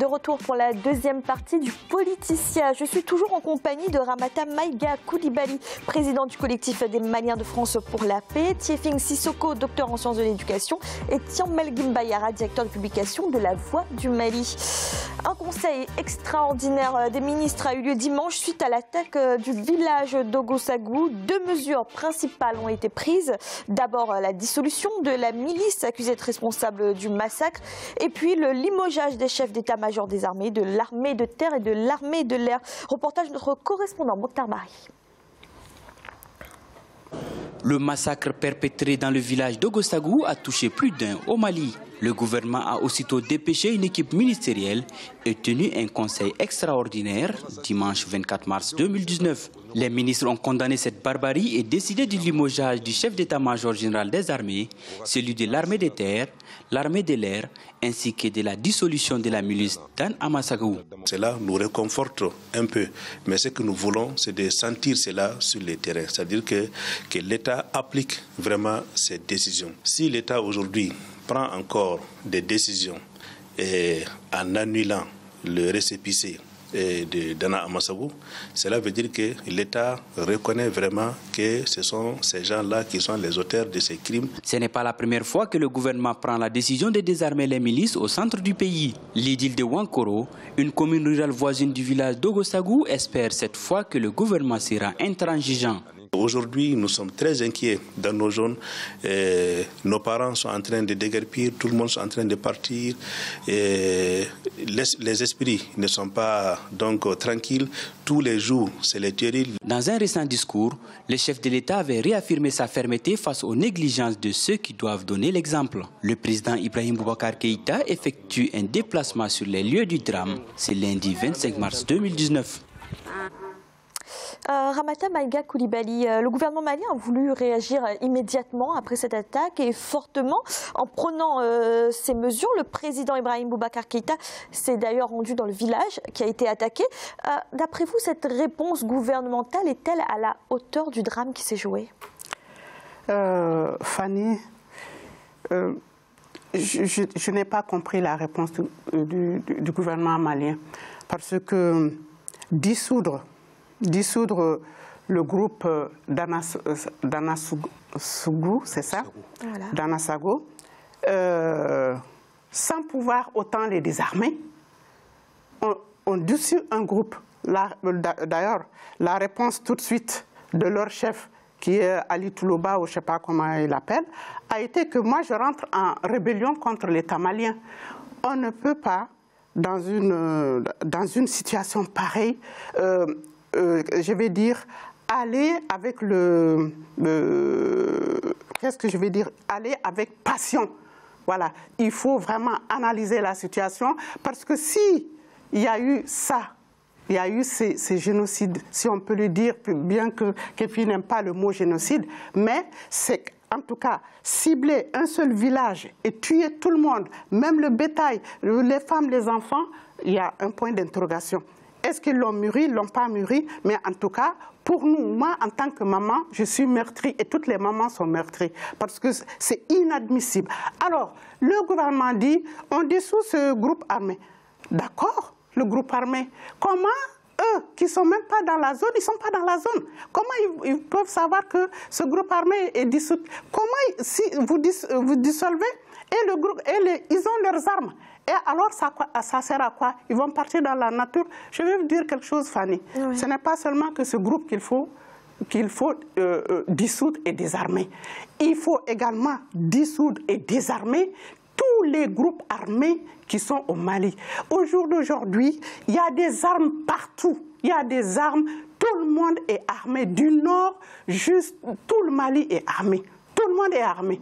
De retour pour la deuxième partie du Politicien. Je suis toujours en compagnie de Ramata Maïga Coulibaly, président du collectif des Maliens de France pour la paix, Tiefing Sissoko, docteur en sciences de l'éducation, et Tiammel Gimbayara, directeur de publication de La Voix du Mali. Un conseil extraordinaire des ministres a eu lieu dimanche suite à l'attaque du village d'Ogosagou. Deux mesures principales ont été prises. D'abord, la dissolution de la milice accusée d'être responsable du massacre, et puis le limogeage des chefs d'état-major des armées, de l'armée de terre et de l'armée de l'air. Reportage de notre correspondant Mokhtar Mari. Le massacre perpétré dans le village d'Ogosagou a touché plus d'un au Mali. Le gouvernement a aussitôt dépêché une équipe ministérielle et tenu un conseil extraordinaire dimanche 24 mars 2019. Les ministres ont condamné cette barbarie et décidé du limogeage du chef d'état-major général des armées, celui de l'armée des terres, l'armée de l'air, ainsi que de la dissolution de la milice Dan Amasagou. Cela nous réconforte un peu, mais ce que nous voulons, c'est de sentir cela sur le terrain, c'est-à-dire que l'État applique vraiment ses décisions. Si l'État aujourd'hui prend encore des décisions en annulant le récépissé de Dana Amasagou, cela veut dire que l'État reconnaît vraiment que ce sont ces gens-là qui sont les auteurs de ces crimes. Ce n'est pas la première fois que le gouvernement prend la décision de désarmer les milices au centre du pays. L'idylle de Wankoro, une commune rurale voisine du village d'Ogosagou, espère cette fois que le gouvernement sera intransigeant. Aujourd'hui, nous sommes très inquiets dans nos zones. Nos parents sont en train de déguerpir, tout le monde est en train de partir. Les esprits ne sont pas donc tranquilles. Tous les jours, c'est les tueries. Dans un récent discours, le chef de l'État avait réaffirmé sa fermeté face aux négligences de ceux qui doivent donner l'exemple. Le président Ibrahim Boubacar Keïta effectue un déplacement sur les lieux du drame. C'est lundi 25 mars 2019. Ramata Maïga Coulibaly, le gouvernement malien a voulu réagir immédiatement après cette attaque et fortement en prenant ces mesures. Le président Ibrahim Boubacar Keïta s'est d'ailleurs rendu dans le village qui a été attaqué. D'après vous, cette réponse gouvernementale est-elle à la hauteur du drame qui s'est joué? Fanny, je n'ai pas compris la réponse du gouvernement malien, parce que dissoudre le groupe Danasagou, c'est ça? Voilà. Danasagou, sans pouvoir autant les désarmer, on dissout un groupe. D'ailleurs, la réponse tout de suite de leur chef, qui est Ali Toulouba, ou je ne sais pas comment il l'appelle, a été que moi je rentre en rébellion contre l'État malien. On ne peut pas, dans une situation pareille, je vais dire, aller avec qu'est-ce que je vais dire, aller avec passion. Voilà, il faut vraiment analyser la situation, parce que si il y a eu ça, il y a eu ces génocides, si on peut le dire, bien que Kefi n'aime pas le mot génocide, mais c'est en tout cas cibler un seul village et tuer tout le monde, même le bétail, les femmes, les enfants, il y a un point d'interrogation. Est-ce qu'ils l'ont mûri, ils ne l'ont pas mûri? Mais en tout cas, pour nous, moi, en tant que maman, je suis meurtrie et toutes les mamans sont meurtries parce que c'est inadmissible. Alors, le gouvernement dit, on dissout ce groupe armé. D'accord, le groupe armé. Comment eux, qui ne sont même pas dans la zone, ils ne sont pas dans la zone. Comment ils peuvent savoir que ce groupe armé est dissous? Comment, si vous dissolvez, ils ont leurs armes. Et alors, ça sert à quoi? Ils vont partir dans la nature. Je vais vous dire quelque chose, Fanny. Oui. Ce n'est pas seulement que ce groupe qu'il faut dissoudre et désarmer. Il faut également dissoudre et désarmer tous les groupes armés qui sont au Mali. Au jour d'aujourd'hui, il y a des armes partout. Il y a des armes, tout le monde est armé. Du nord, juste tout le Mali est armé. Tout le monde est armé.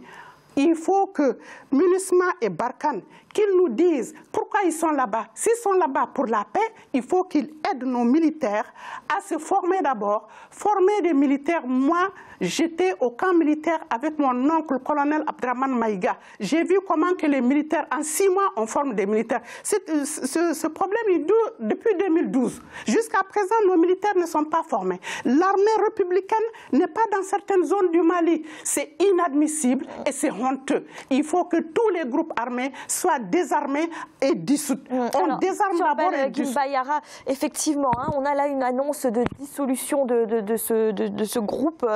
Il faut que MINUSMA et Barkhane, qu'ils nous disent pourquoi ils sont là-bas. S'ils sont là-bas pour la paix, il faut qu'ils aident nos militaires à se former d'abord. Former des militaires. Moi, j'étais au camp militaire avec mon oncle, le colonel Abdraman Maïga. J'ai vu comment que les militaires, en 6 mois, on forme des militaires. Ce problème, il dure depuis 2012. Jusqu'à présent, nos militaires ne sont pas formés. L'armée républicaine n'est pas dans certaines zones du Mali. C'est inadmissible et c'est honteux. Il faut que tous les groupes armés soient désarmés et dissous. On désarme d'abord et dissout. Bayara, effectivement, hein, on a là une annonce de dissolution de ce groupe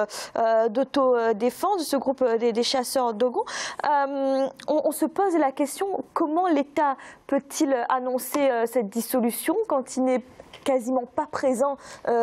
d'autodéfense, de ce groupe des chasseurs Dogon. On se pose la question, comment l'État peut-il annoncer cette dissolution quand il n'est quasiment pas présent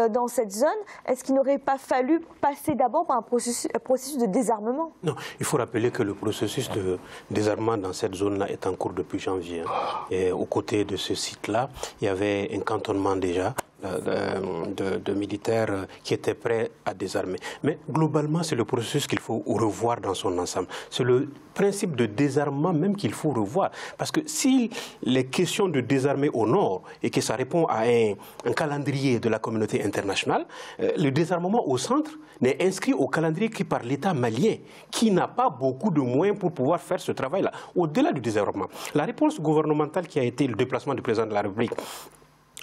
dans cette zone? Est-ce qu'il n'aurait pas fallu passer d'abord par un processus de désarmement? Non, il faut rappeler que le processus de désarmement dans cette zone-là est en cours depuis janvier. Et aux côtés de ce site-là, il y avait un cantonnement déjà de militaires qui étaient prêts à désarmer. Mais globalement, c'est le processus qu'il faut revoir dans son ensemble. C'est le principe de désarmement même qu'il faut revoir. Parce que si les questions de désarmer au nord et que ça répond à un calendrier de la communauté internationale, le désarmement au centre n'est inscrit au calendrier que par l'État malien, qui n'a pas beaucoup de moyens pour pouvoir faire ce travail-là. Au-delà du désarmement, la réponse gouvernementale qui a été le déplacement du président de la République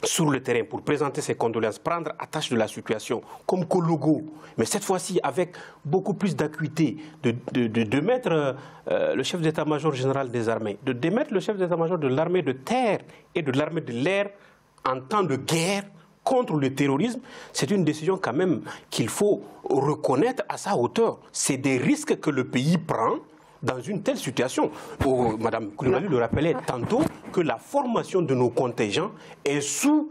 sur le terrain pour présenter ses condoléances, prendre attache de la situation comme Kologo, mais cette fois-ci avec beaucoup plus d'acuité, de mettre le chef d'état-major général des armées, de démettre le chef d'état-major de l'armée de terre et de l'armée de l'air en temps de guerre contre le terrorisme, c'est une décision quand même qu'il faut reconnaître à sa hauteur. C'est des risques que le pays prend dans une telle situation. Madame Coulibaly le rappelait tantôt que la formation de nos contingents est sous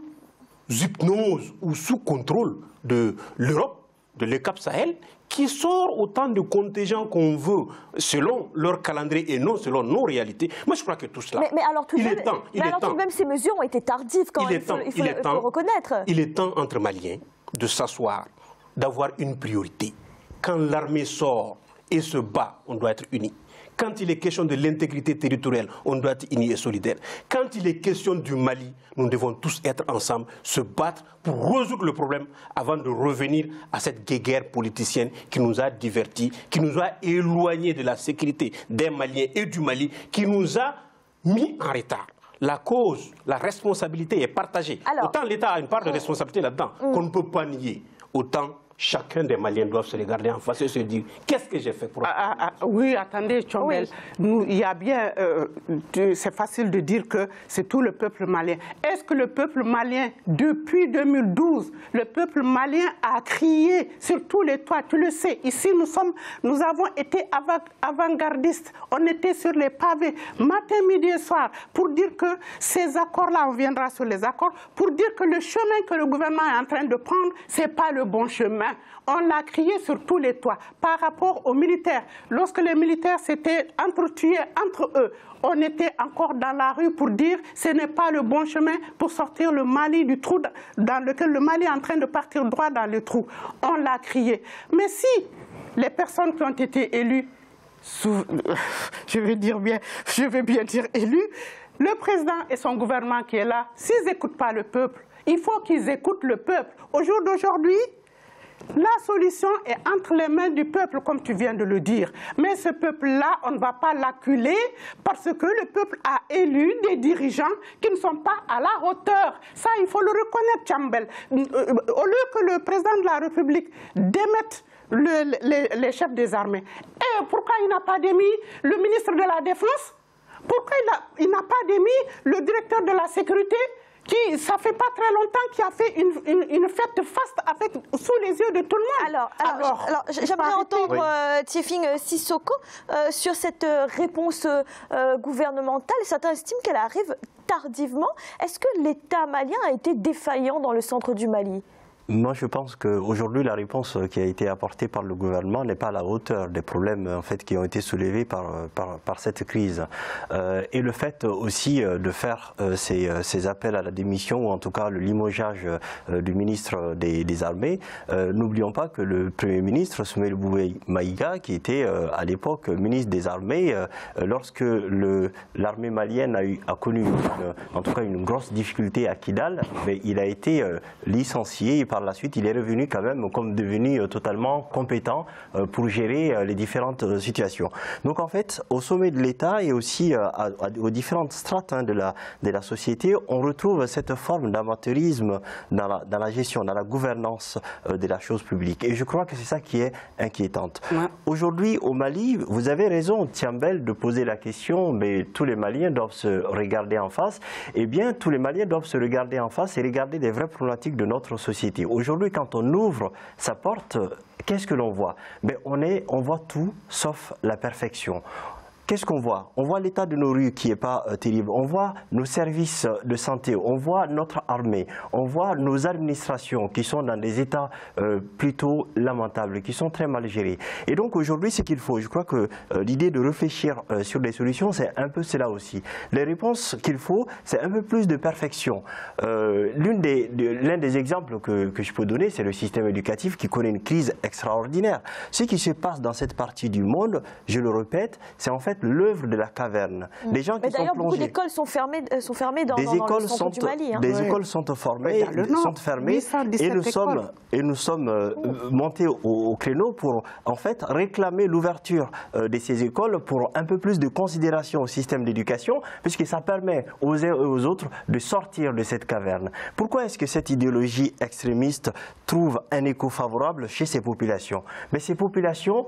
hypnose ou sous contrôle de l'Europe, de l'ECAP Sahel, qui sort autant de contingents qu'on veut selon leur calendrier et non selon nos réalités. Moi, je crois que tout cela, mais alors, tout de même, ces mesures ont été tardives quand même, il faut reconnaître. Il est temps entre Maliens de s'asseoir, d'avoir une priorité. Quand l'armée sort et se bat, on doit être unis. Quand il est question de l'intégrité territoriale, on doit être unis et solidaires. Quand il est question du Mali, nous devons tous être ensemble, se battre pour résoudre le problème avant de revenir à cette guéguerre politicienne qui nous a divertis, qui nous a éloignés de la sécurité des Maliens et du Mali, qui nous a mis en retard. La cause, la responsabilité est partagée. Alors, autant l'État a une part de responsabilité là-dedans qu'on ne peut pas nier, autant chacun des Maliens doit se regarder en face et se dire qu'est-ce que j'ai fait pour... Oui, attendez, Tchombel, il y a bien... c'est facile de dire que c'est tout le peuple malien. Est-ce que le peuple malien, depuis 2012, le peuple malien a crié sur tous les toits? Tu le sais, ici nous avons été avant-gardistes. On était sur les pavés, matin, midi et soir, pour dire que ces accords-là, on viendra sur les accords, pour dire que le chemin que le gouvernement est en train de prendre, ce n'est pas le bon chemin. On l'a crié sur tous les toits par rapport aux militaires. Lorsque les militaires s'étaient entretués entre eux, on était encore dans la rue pour dire que ce n'est pas le bon chemin pour sortir le Mali du trou dans lequel le Mali est en train de partir droit dans le trou. On l'a crié. Mais si les personnes qui ont été élues, je vais bien dire élues, le président et son gouvernement qui est là, s'ils n'écoutent pas le peuple, il faut qu'ils écoutent le peuple. Au jour d'aujourd'hui, la solution est entre les mains du peuple, comme tu viens de le dire. Mais ce peuple-là, on ne va pas l'acculer parce que le peuple a élu des dirigeants qui ne sont pas à la hauteur. Ça, il faut le reconnaître, Tchambel. Au lieu que le président de la République démette les chefs des armées, et pourquoi il n'a pas démis le ministre de la Défense? Pourquoi il n'a pas démis le directeur de la sécurité? Ça fait pas très longtemps qu'il a fait une fête faste sous les yeux de tout le monde. Alors j'aimerais entendre Tiefing Sissoko sur cette réponse gouvernementale. Certains estiment qu'elle arrive tardivement. Est-ce que l'État malien a été défaillant dans le centre du Mali ? Moi, je pense qu'aujourd'hui, la réponse qui a été apportée par le gouvernement n'est pas à la hauteur des problèmes en fait, qui ont été soulevés par cette crise. Et le fait aussi de faire ces appels à la démission, ou en tout cas le limogeage du ministre des Armées, n'oublions pas que le Premier ministre, Soumaïla Maïga, qui était à l'époque ministre des Armées, lorsque l'armée malienne a connu en tout cas une grosse difficulté à Kidal, mais il a été licencié par par la suite, il est revenu quand même comme devenu totalement compétent pour gérer les différentes situations. Donc en fait, au sommet de l'État et aussi aux différentes strates de la société, on retrouve cette forme d'amateurisme dans la gestion, dans la gouvernance de la chose publique. Et je crois que c'est ça qui est inquiétante. Ouais. Aujourd'hui, au Mali, vous avez raison, Thiambel, de poser la question, mais tous les Maliens doivent se regarder en face. Eh bien, tous les Maliens doivent se regarder en face et regarder les vraies problématiques de notre société. Aujourd'hui, quand on ouvre sa porte, qu'est-ce que l'on voit? On voit tout sauf la perfection. Qu'est-ce qu'on voit? On voit l'état de nos rues qui n'est pas terrible. On voit nos services de santé, on voit notre armée, on voit nos administrations qui sont dans des états plutôt lamentables, qui sont très mal gérés. Et donc aujourd'hui, ce qu'il faut, je crois que l'idée de réfléchir sur des solutions, c'est un peu cela aussi. Les réponses qu'il faut, c'est un peu plus de perfection. L'un des exemples que je peux donner, c'est le système éducatif qui connaît une crise extraordinaire. Ce qui se passe dans cette partie du monde, je le répète, c'est en fait l'œuvre de la caverne. Des gens qui sont plongés. Beaucoup d'écoles sont fermées dans le centre du Mali. Des écoles sont fermées et nous sommes montés au créneau pour en fait réclamer l'ouverture de ces écoles pour un peu plus de considération au système d'éducation, puisque ça permet aux uns et aux autres de sortir de cette caverne. Pourquoi est-ce que cette idéologie extrémiste trouve un écho favorable chez ces populations? Mais ces populations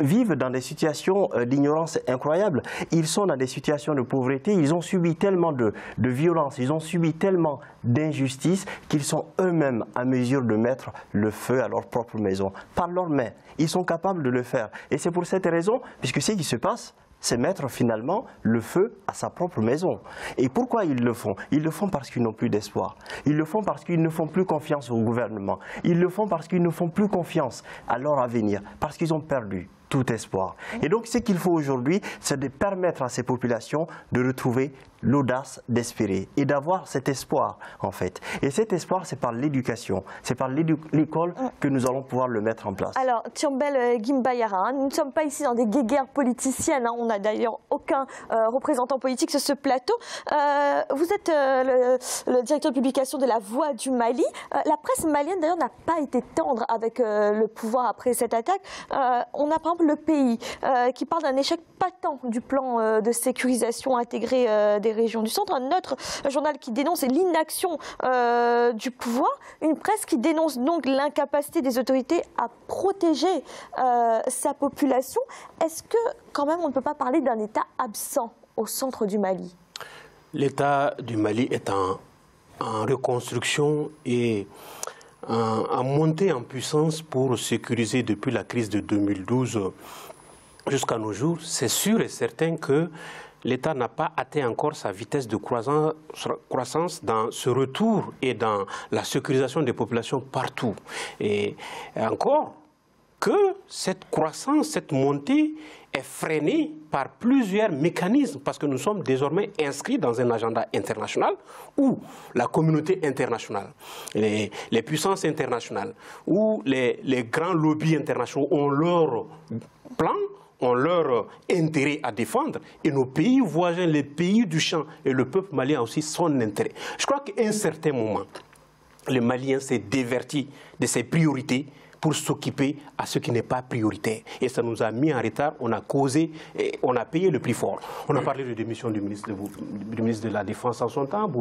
vivent dans des situations d'ignorance incroyable. Ils sont dans des situations de pauvreté, ils ont subi tellement de violence, ils ont subi tellement d'injustice qu'ils sont eux-mêmes à mesure de mettre le feu à leur propre maison. Par leurs mains, ils sont capables de le faire. Et c'est pour cette raison, puisque ce qui se passe, c'est mettre finalement le feu à sa propre maison. Et pourquoi ils le font? Ils le font parce qu'ils n'ont plus d'espoir. Ils le font parce qu'ils ne font plus confiance au gouvernement. Ils le font parce qu'ils ne font plus confiance à leur avenir, parce qu'ils ont perdu tout espoir. Et donc ce qu'il faut aujourd'hui, c'est de permettre à ces populations de retrouver l'audace d'espérer et d'avoir cet espoir en fait. Et cet espoir, c'est par l'éducation, c'est par l'école que nous allons pouvoir le mettre en place. Alors Thiambel Guimbayara, nous ne sommes pas ici dans des guéguerres politiciennes, on n'a d'ailleurs aucun représentant politique sur ce plateau. Vous êtes le directeur de publication de La Voix du Mali. La presse malienne d'ailleurs n'a pas été tendre avec le pouvoir après cette attaque. On a par exemple Le Pays qui parle d'un échec patent du plan de sécurisation intégré des régions du centre. Un autre journal qui dénonce l'inaction du pouvoir. Une presse qui dénonce donc l'incapacité des autorités à protéger sa population. Est-ce que quand même on ne peut pas parler d'un État absent au centre du Mali? L'État du Mali est en reconstruction et en montée en puissance pour sécuriser depuis la crise de 2012 jusqu'à nos jours. C'est sûr et certain que l'État n'a pas atteint encore sa vitesse de croissance dans ce retour et dans la sécurisation des populations partout. Et encore que cette croissance, cette montée est freinée par plusieurs mécanismes parce que nous sommes désormais inscrits dans un agenda international où la communauté internationale, les puissances internationales, où les grands lobbies internationaux ont leur plan, ont leur intérêt à défendre, et nos pays voisins, les pays du champ et le peuple malien aussi son intérêt. Je crois qu'à un certain moment, le Malien s'est diverti de ses priorités pour s'occuper à ce qui n'est pas prioritaire. Et ça nous a mis en retard, on a causé, on a payé le prix fort. On a parlé de démission du ministre de la Défense en son temps,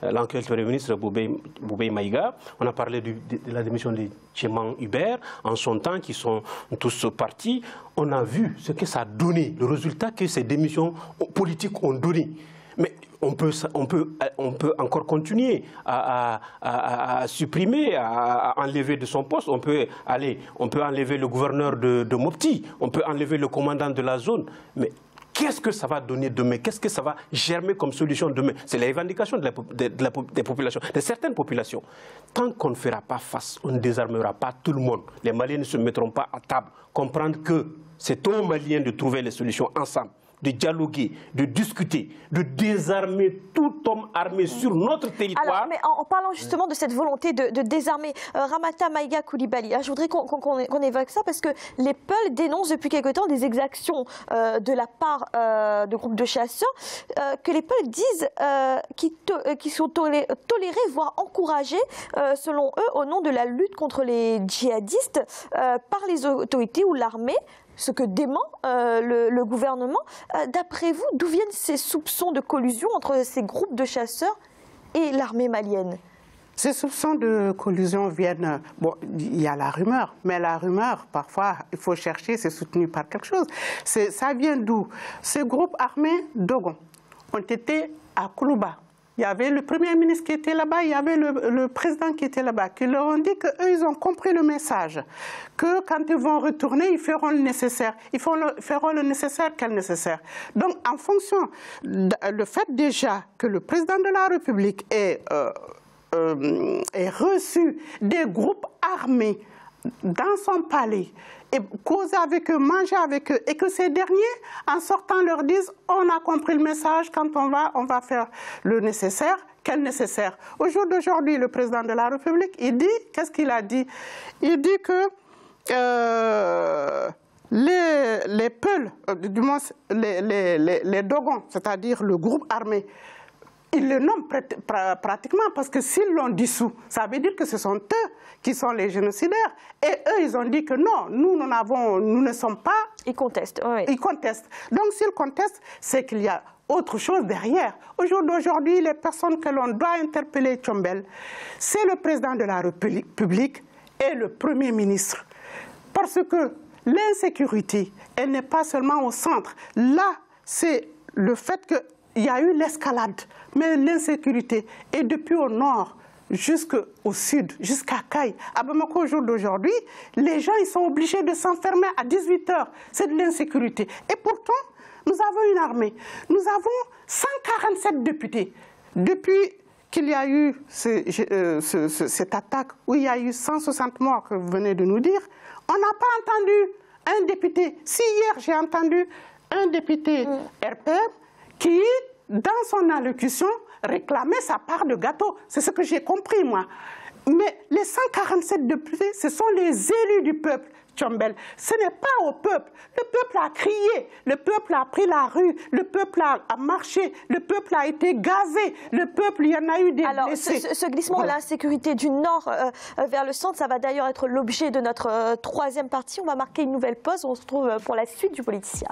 l'ancien Premier ministre Boubei Maïga. On a parlé de la démission de Tcheman Hubert en son temps, qui sont tous partis. On a vu ce que ça a donné, le résultat que ces démissions politiques ont donné. Mais on peut encore continuer à supprimer, à enlever de son poste. On peut enlever le gouverneur de Mopti, on peut enlever le commandant de la zone. Mais qu'est-ce que ça va donner demain? Qu'est-ce que ça va germer comme solution demain? C'est la revendication des populations, de certaines populations. Tant qu'on ne fera pas face, on ne désarmera pas tout le monde. Les Maliens ne se mettront pas à table. Comprendre que c'est aux Maliens de trouver les solutions ensemble. de dialoguer, de discuter, de désarmer tout homme armé sur notre territoire. Alors, mais en parlant justement de cette volonté de désarmer, Ramata Maïga Coulibaly, je voudrais qu'on évoque ça parce que les Peuls dénoncent depuis quelque temps des exactions de la part de groupes de chasseurs que les Peuls disent qui sont tolérés, voire encouragés, selon eux, au nom de la lutte contre les djihadistes par les autorités ou l'armée. Ce que dément le gouvernement. D'après vous, d'où viennent ces soupçons de collusion entre ces groupes de chasseurs et l'armée malienne? Ces soupçons de collusion viennent... Bon, il y a la rumeur, mais la rumeur, parfois, il faut chercher, c'est soutenu par quelque chose. Ça vient d'où? Ces groupes armés Dogon ont été à Koulouba. Il y avait le Premier ministre qui était là-bas, il y avait le président qui était là-bas, qui leur ont dit qu'eux, ils ont compris le message, que quand ils vont retourner, ils feront le nécessaire. Ils feront le nécessaire, quel nécessaire? Donc, en fonction, le fait déjà que le président de la République ait reçu des groupes armés dans son palais, et causer avec eux, manger avec eux, et que ces derniers, en sortant, leur disent « on a compris le message, quand on va faire le nécessaire ». Quel nécessaire? Au jour d'aujourd'hui, le président de la République, il dit, qu'est-ce qu'il a dit? Il dit que les Peuls, du moins les Dogons, c'est-à-dire le groupe armé, ils le nomment pratiquement parce que s'ils l'ont dissous, ça veut dire que ce sont eux qui sont les génocidaires. Et eux, ils ont dit que non, nous ne sommes pas... Ils contestent, oui. Ils contestent. Donc s'ils contestent, c'est qu'il y a autre chose derrière. Au jour d'aujourd'hui, les personnes que l'on doit interpeller, Tchombel, c'est le président de la République et le Premier ministre. Parce que l'insécurité, elle n'est pas seulement au centre. Là, c'est le fait qu'il y a eu l'escalade, mais l'insécurité est depuis au nord jusqu'au sud, jusqu'à Caille. À Bamako, au jour d'aujourd'hui, les gens ils sont obligés de s'enfermer à 18 h. C'est de l'insécurité. Et pourtant, nous avons une armée. Nous avons 147 députés. Depuis qu'il y a eu cette attaque où il y a eu 160 morts que vous venez de nous dire, on n'a pas entendu un député. Si hier j'ai entendu un député RPM qui, dans son allocution, réclamait sa part de gâteau. C'est ce que j'ai compris, moi. Mais les 147 députés, ce sont les élus du peuple, Tchombel. Ce n'est pas au peuple. Le peuple a crié, le peuple a pris la rue, le peuple a marché, le peuple a été gazé, le peuple, il y en a eu des blessés. Ce glissement de l'insécurité du nord vers le centre, ça va d'ailleurs être l'objet de notre troisième partie. On va marquer une nouvelle pause. On se retrouve pour la suite du Politicien.